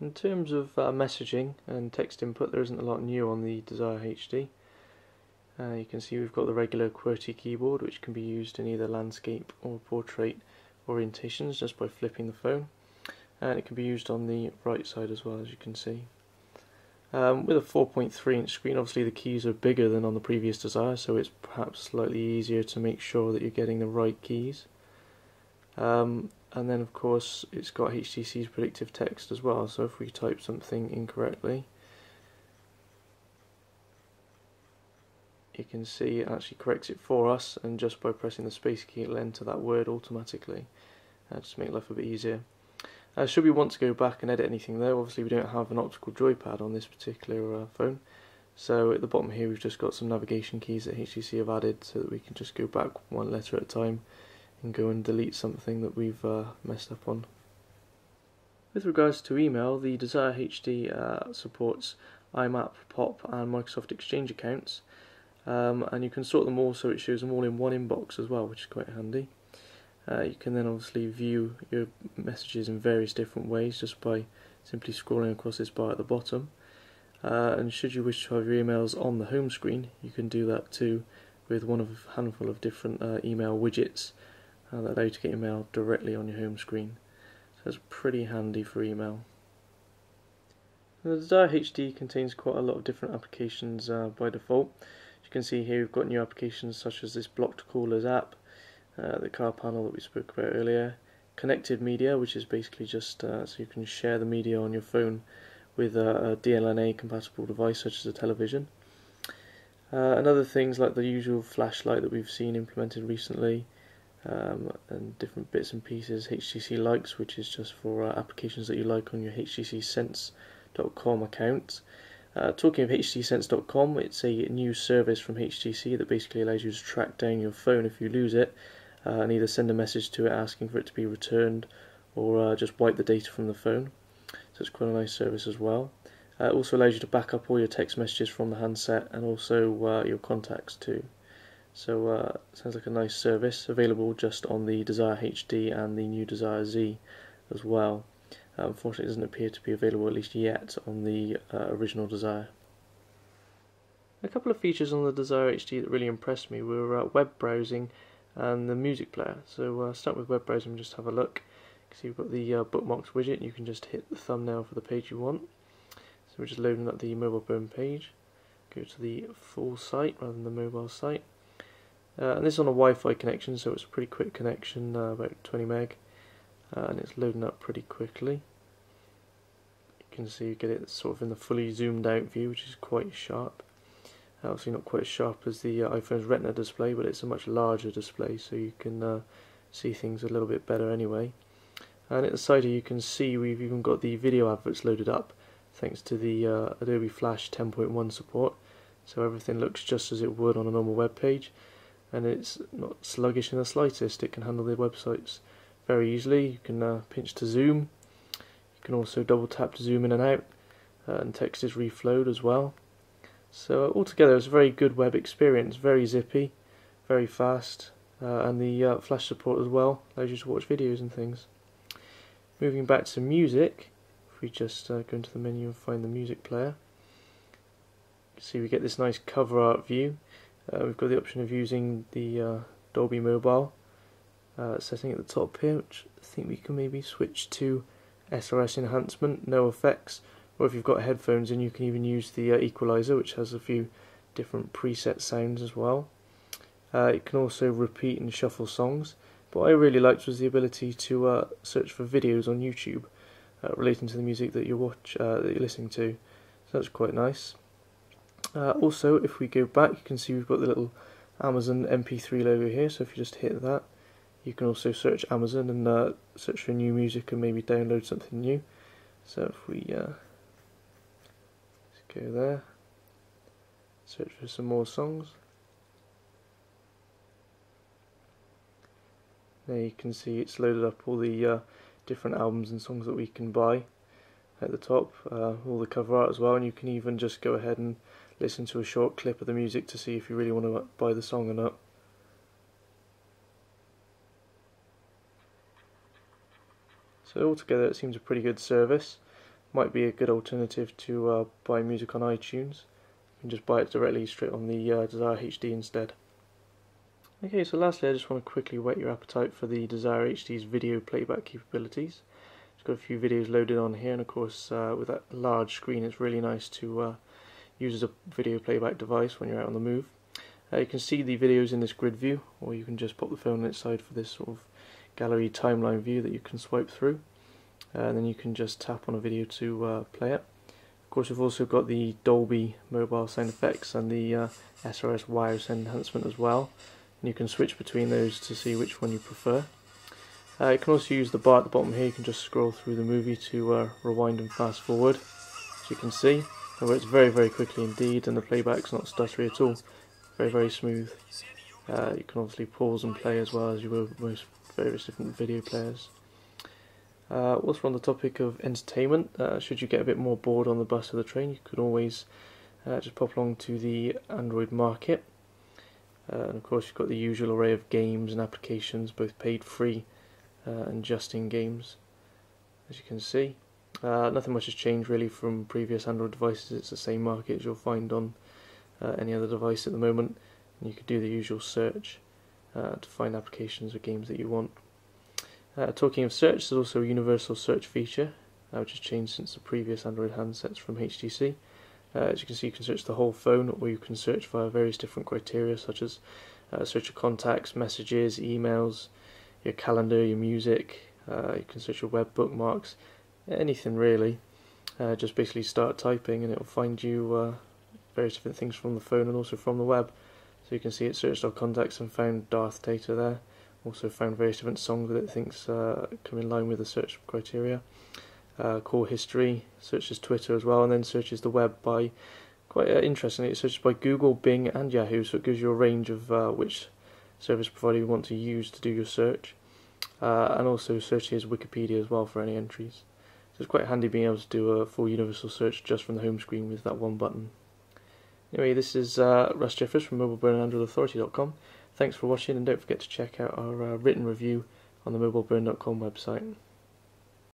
In terms of messaging and text input, there isn't a lot new on the Desire HD. You can see we've got the regular QWERTY keyboard, which can be used in either landscape or portrait orientations just by flipping the phone, and it can be used on the right side as well, as you can see. With a 4.3-inch screen, obviously the keys are bigger than on the previous Desire, so it's perhaps slightly easier to make sure that you're getting the right keys. And then of course it's got HTC's predictive text as well, so if we type something incorrectly, you can see it actually corrects it for us, and just by pressing the space key it'll enter that word automatically, just to make life a bit easier. Should we want to go back and edit anything though, obviously we don't have an optical joypad on this particular phone, so at the bottom here we've just got some navigation keys that HTC have added so that we can just go back one letter at a time and go and delete something that we've messed up on. With regards to email, the Desire HD supports IMAP, POP and Microsoft Exchange accounts, and you can sort them all so it shows them all in one inbox as well, which is quite handy. You can then obviously view your messages in various different ways just by simply scrolling across this bar at the bottom. And should you wish to have your emails on the home screen, you can do that too with one of a handful of different email widgets that allow you to get your mail directly on your home screen. So it's pretty handy for email. The Desire HD contains quite a lot of different applications by default. As you can see here, we've got new applications such as this blocked callers app, the car panel that we spoke about earlier, connected media, which is basically just so you can share the media on your phone with a DLNA compatible device such as a television, and other things like the usual flashlight that we've seen implemented recently, and different bits and pieces. HTC Likes, which is just for applications that you like on your HTCSense.com account. Talking of HTCSense.com, it's a new service from HTC that basically allows you to track down your phone if you lose it, and either send a message to it asking for it to be returned, or just wipe the data from the phone. So it's quite a nice service as well. It also allows you to back up all your text messages from the handset and also your contacts too. So sounds like a nice service, available just on the Desire HD and the new Desire Z as well. Unfortunately it doesn't appear to be available, at least yet, on the original Desire. A couple of features on the Desire HD that really impressed me were web browsing and the music player. So start with web browsing and just have a look. You can see we've got the bookmarks widget, and you can just hit the thumbnail for the page you want. So we're just loading up the mobile phone page. Go to the full site rather than the mobile site. And this is on a Wi-Fi connection, so it's a pretty quick connection, about 20 meg, and it's loading up pretty quickly. You can see you get it sort of in the fully zoomed out view, which is quite sharp. Obviously not quite as sharp as the iPhone's Retina display, but it's a much larger display, so you can see things a little bit better anyway. And at the side here you can see we've even got the video adverts loaded up, thanks to the Adobe Flash 10.1 support, so everything looks just as it would on a normal web page. And it's not sluggish in the slightest. It can handle the websites very easily. You can pinch to zoom. You can also double tap to zoom in and out, and text is reflowed as well. So altogether it's a very good web experience, very zippy, very fast, and the flash support as well allows you to watch videos and things. Moving back to music, if we just go into the menu and find the music player, you can see we get this nice cover art view. We've got the option of using the Dolby Mobile setting at the top here, which I think we can maybe switch to SRS enhancement, no effects, or if you've got headphones in you can even use the equalizer, which has a few different preset sounds as well. It can also repeat and shuffle songs, but what I really liked was the ability to search for videos on YouTube relating to the music that you're listening to, so that's quite nice. Also, if we go back, you can see we've got the little Amazon MP3 logo here, so if you just hit that, you can also search Amazon and search for new music and maybe download something new. So if we let's go there, search for some more songs. There you can see it's loaded up all the different albums and songs that we can buy at the top, all the cover art as well, and you can even just go ahead and listen to a short clip of the music to see if you really want to buy the song or not. So altogether it seems a pretty good service. Might be a good alternative to buy music on iTunes. You can just buy it directly straight on the Desire HD instead. Okay, so lastly I just want to quickly whet your appetite for the Desire HD's video playback capabilities. It's got a few videos loaded on here, and of course with that large screen it's really nice to use as a video playback device when you're out on the move. You can see the videos in this grid view, or you can just pop the phone on its side for this sort of gallery timeline view that you can swipe through, and then you can just tap on a video to play it. Of course, we've also got the Dolby mobile sound effects and the SRS wireless enhancement as well, and you can switch between those to see which one you prefer. You can also use the bar at the bottom here. You can just scroll through the movie to rewind and fast forward, as you can see. It works very, very quickly indeed, and the playback's not stuttery at all. Very, very smooth. You can obviously pause and play as well as you will with most various different video players. Whilst we're on the topic of entertainment, should you get a bit more bored on the bus or the train, you can always just pop along to the Android market. And of course you've got the usual array of games and applications, both paid free and just in games, as you can see. Nothing much has changed really from previous Android devices. It's the same market as you'll find on any other device at the moment, and you can do the usual search to find applications or games that you want. Talking of search, there's also a universal search feature which has changed since the previous Android handsets from HTC. As you can see, you can search the whole phone, or you can search via various different criteria, such as search your contacts, messages, emails, your calendar, your music. You can search your web bookmarks, anything really. Just basically start typing and it will find you various different things from the phone and also from the web. So you can see it searched our contacts and found Darth data there. Also found various different songs that it thinks come in line with the search criteria. Core history, searches Twitter as well, and then searches the web by, quite interestingly, it searches by Google, Bing and Yahoo, so it gives you a range of which service provider you want to use to do your search. And also searches Wikipedia as well for any entries. So it's quite handy being able to do a full universal search just from the home screen with that one button. Anyway, this is Russ Jeffers from mobileburn&androidauthority.com. Thanks for watching, and don't forget to check out our written review on the mobileburn.com website.